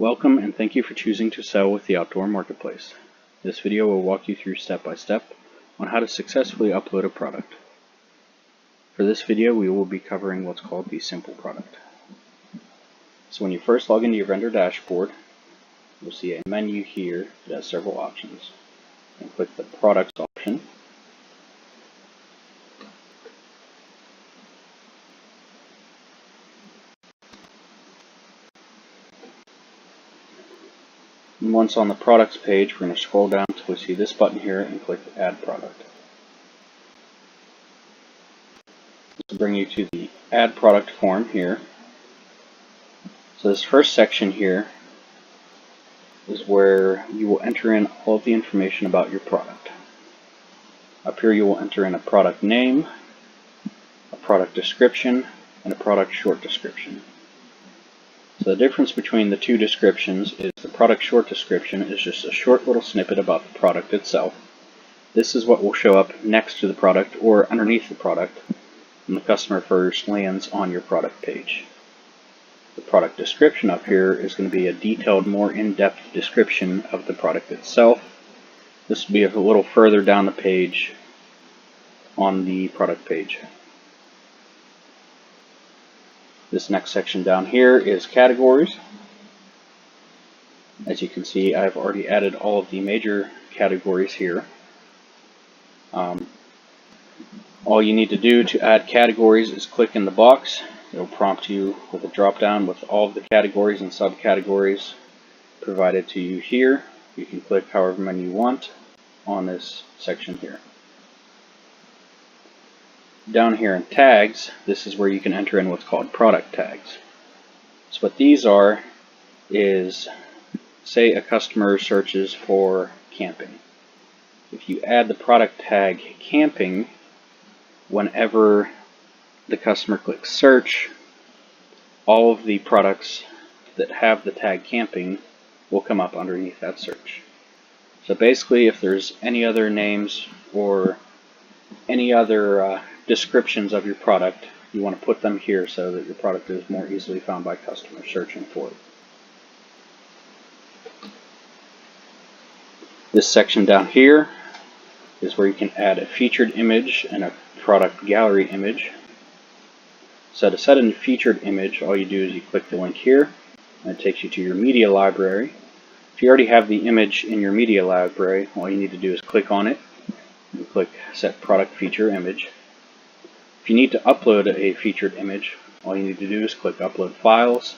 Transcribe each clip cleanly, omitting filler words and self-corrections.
Welcome and thank you for choosing to sell with the Outdoor Marketplace. This video will walk you through step by step on how to successfully upload a product. For this video we will be covering what's called the simple product. So when you first log into your vendor dashboard, you'll see a menu here that has several options. And click the products option. And once on the products page, we're going to scroll down until we see this button here and click Add Product. This will bring you to the Add Product form here. So this first section here is where you will enter in all of the information about your product. Up here you will enter in a product name, a product description, and a product short description. So the difference between the two descriptions is the product short description is just a short little snippet about the product itself. This is what will show up next to the product or underneath the product when the customer first lands on your product page. The product description up here is going to be a detailed, more in-depth description of the product itself. This will be a little further down the page on the product page. This next section down here is categories. As you can see, I've already added all of the major categories here. All you need to do to add categories is click in the box. It'll prompt you with a drop down with all of the categories and subcategories provided to you here. You can click however many you want on this section here. Down here in tags, this is where you can enter in what's called product tags. So what these are is, say a customer searches for camping. If you add the product tag camping, whenever the customer clicks search, all of the products that have the tag camping will come up underneath that search. So basically, if there's any other names or any other descriptions of your product, you want to put them here so that your product is more easily found by customers searching for it. This section down here is where you can add a featured image and a product gallery image. So to set a featured image, all you do is you click the link here and it takes you to your media library. If you already have the image in your media library, all you need to do is click on it and click Set Product Feature Image. If you need to upload a featured image, all you need to do is click Upload Files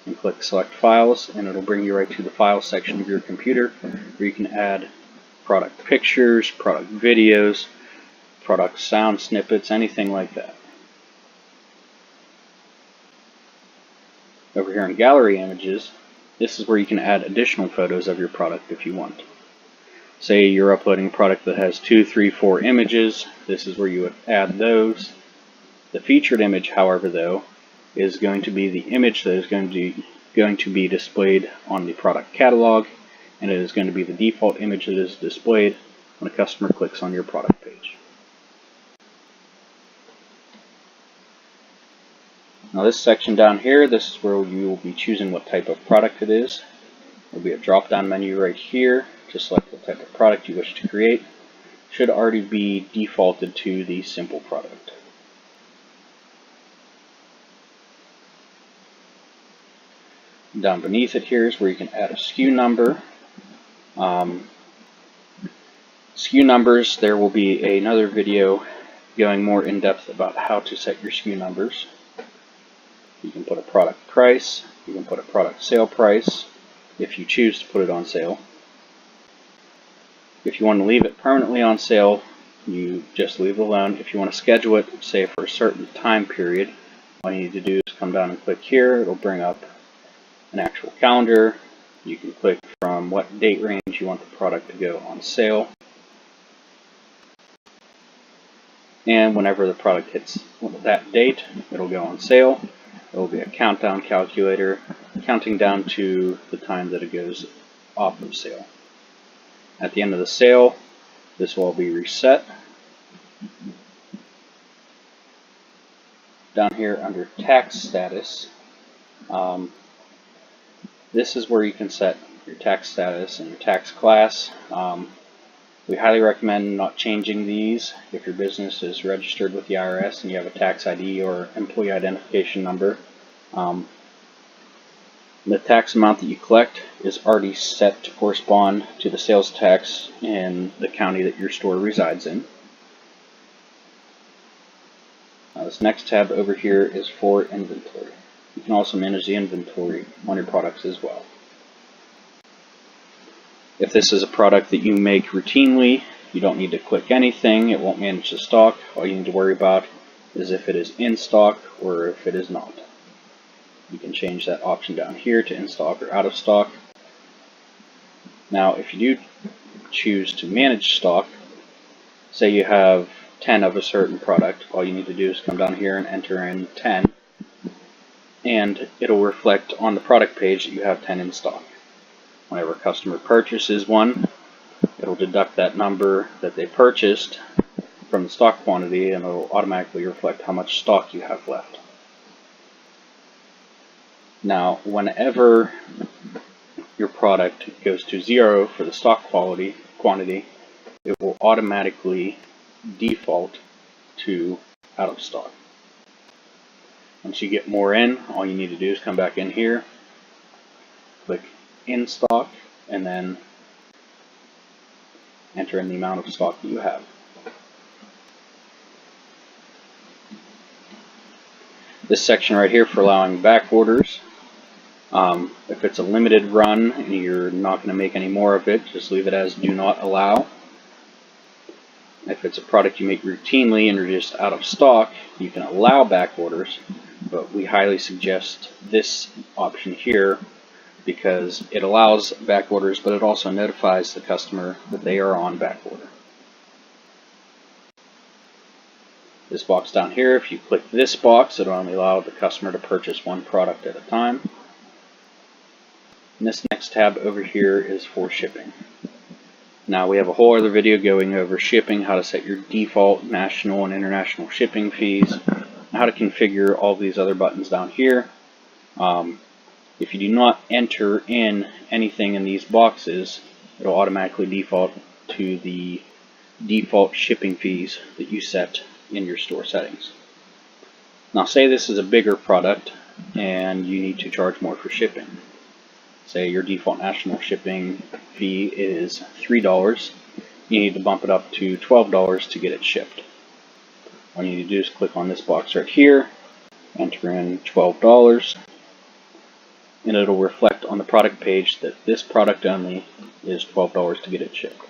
and click Select Files, and it'll bring you right to the Files section of your computer where you can add product pictures, product videos, product sound snippets, anything like that. Over here in Gallery Images, this is where you can add additional photos of your product if you want. Say you're uploading a product that has 2, 3, 4 images, this is where you would add those. The featured image, however, though, is going to be the image that is going to be displayed on the product catalog, and it is going to be the default image that is displayed when a customer clicks on your product page. Now this section down here, this is where you will be choosing what type of product it is. There will be a drop-down menu right here to select the type of product you wish to create. It should already be defaulted to the simple product. Down beneath it here is where you can add a SKU number. SKU numbers, there will be another video going more in depth about how to set your SKU numbers. You can put a product price, you can put a product sale price if you choose to put it on sale. If you want to leave it permanently on sale, you just leave it alone. If you want to schedule it, say for a certain time period, all you need to do is come down and click here. It'll bring up an actual calendar. You can click from what date range you want the product to go on sale. And whenever the product hits that date, it'll go on sale. There will be a countdown calculator counting down to the time that it goes off of sale. At the end of the sale, this will all be reset. Down here under tax status, this is where you can set your tax status and your tax class. We highly recommend not changing these if your business is registered with the IRS and you have a tax ID or employee identification number. The tax amount that you collect is already set to correspond to the sales tax in the county that your store resides in. Now this next tab over here is for inventory. You can also manage the inventory on your products as well. If this is a product that you make routinely, you don't need to click anything. It won't manage the stock. All you need to worry about is if it is in stock or if it is not. You can change that option down here to in stock or out of stock. Now, if you do choose to manage stock, say you have 10 of a certain product, all you need to do is come down here and enter in 10, and it'll reflect on the product page that you have 10 in stock. Whenever a customer purchases one, it'll deduct that number that they purchased from the stock quantity, and it'll automatically reflect how much stock you have left. Now, whenever your product goes to 0 for the stock quantity, it will automatically default to out of stock. Once you get more in, all you need to do is come back in here, click in stock, and then enter in the amount of stock that you have. This section right here for allowing back orders. If it's a limited run and you're not going to make any more of it, just leave it as do not allow. If it's a product you make routinely and you're just out of stock, you can allow back orders, but we highly suggest this option here because it allows back orders, but it also notifies the customer that they are on back order. This box down here, if you click this box, it'll only allow the customer to purchase one product at a time. And this next tab over here is for shipping. Now we have a whole other video going over shipping, how to set your default national and international shipping fees, and how to configure all of these other buttons down here. If you do not enter in anything in these boxes, it'll automatically default to the default shipping fees that you set in your store settings. Now say this is a bigger product and you need to charge more for shipping. Say your default national shipping fee is $3, you need to bump it up to $12 to get it shipped. All you need to do is click on this box right here, enter in $12, and it'll reflect on the product page that this product only is $12 to get it shipped.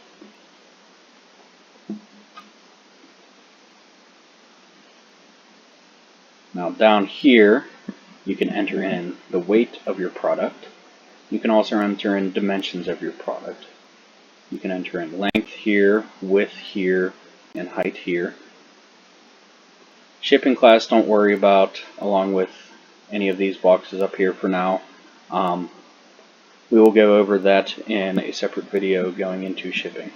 Now down here, you can enter in the weight of your product. You can also enter in dimensions of your product. You can enter in length here, width here, and height here. Shipping class, don't worry about, along with any of these boxes up here for now. We will go over that in a separate video going into shipping.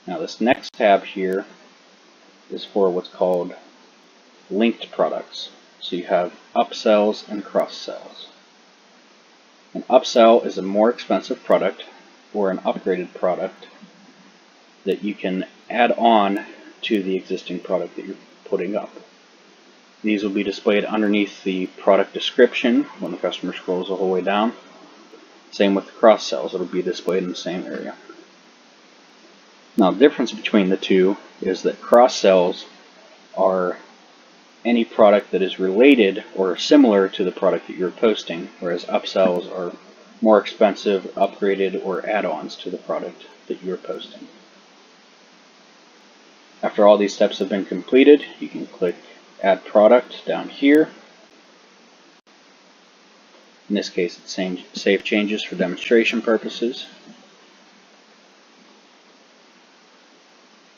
Now this next tab here is for what's called linked products. So you have upsells and cross-sells. An upsell is a more expensive product or an upgraded product that you can add on to the existing product that you're putting up. These will be displayed underneath the product description when the customer scrolls the whole way down. Same with the cross-sells, it'll be displayed in the same area. Now the difference between the two is that cross-sells are any product that is related or similar to the product that you're posting, whereas upsells are more expensive, upgraded, or add-ons to the product that you're posting. After all these steps have been completed, you can click Add Product down here. In this case, it's Save Changes for demonstration purposes.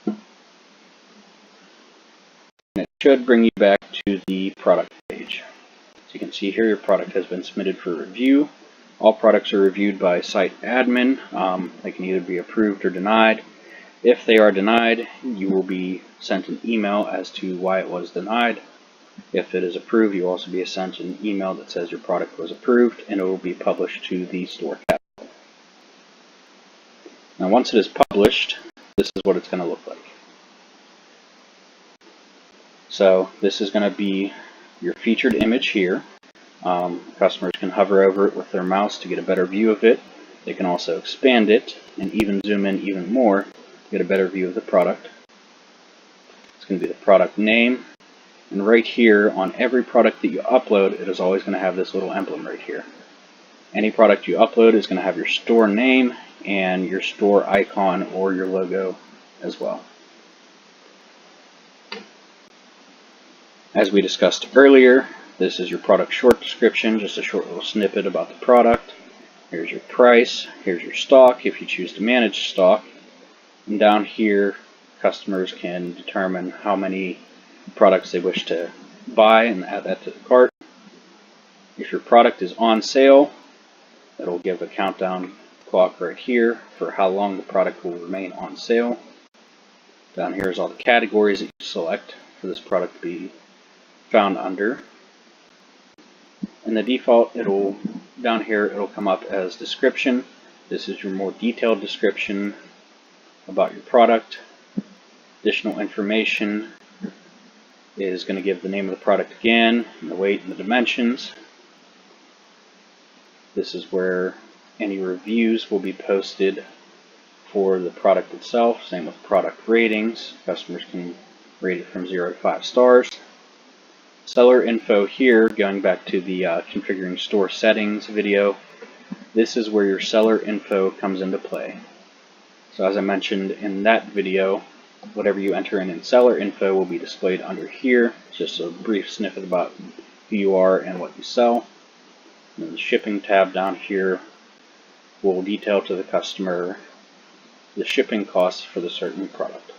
And it should bring you back to the product page. As you can see here, your product has been submitted for review. All products are reviewed by site admin. They can either be approved or denied. If they are denied, you will be sent an email as to why it was denied. If it is approved, you will also be sent an email that says your product was approved, and it will be published to the store catalog. Now once it is published, this is what it's going to look like. So this is going to be your featured image here. Customers can hover over it with their mouse to get a better view of it. They can also expand it and even zoom in even more to get a better view of the product. It's going to be the product name. And right here, on every product that you upload, it is always going to have this little emblem right here. Any product you upload is going to have your store name and your store icon or your logo as well. As we discussed earlier, this is your product short description, just a short little snippet about the product. Here's your price, here's your stock if you choose to manage stock. And down here, customers can determine how many products they wish to buy and add that to the cart. If your product is on sale, it'll give a countdown clock right here for how long the product will remain on sale. Down here is all the categories that you select for this product to be found under. In the default, down here it'll come up as description. This is your more detailed description about your product. Additional information is going to give the name of the product again, and the weight and the dimensions. This is where any reviews will be posted for the product itself. Same with product ratings. Customers can rate it from 0 to 5 stars. Seller info here, going back to the configuring store settings video, this is where your seller info comes into play. So as I mentioned in that video, whatever you enter in seller info will be displayed under here. It's just a brief snippet about who you are and what you sell. And then the shipping tab down here will detail to the customer the shipping costs for the certain product.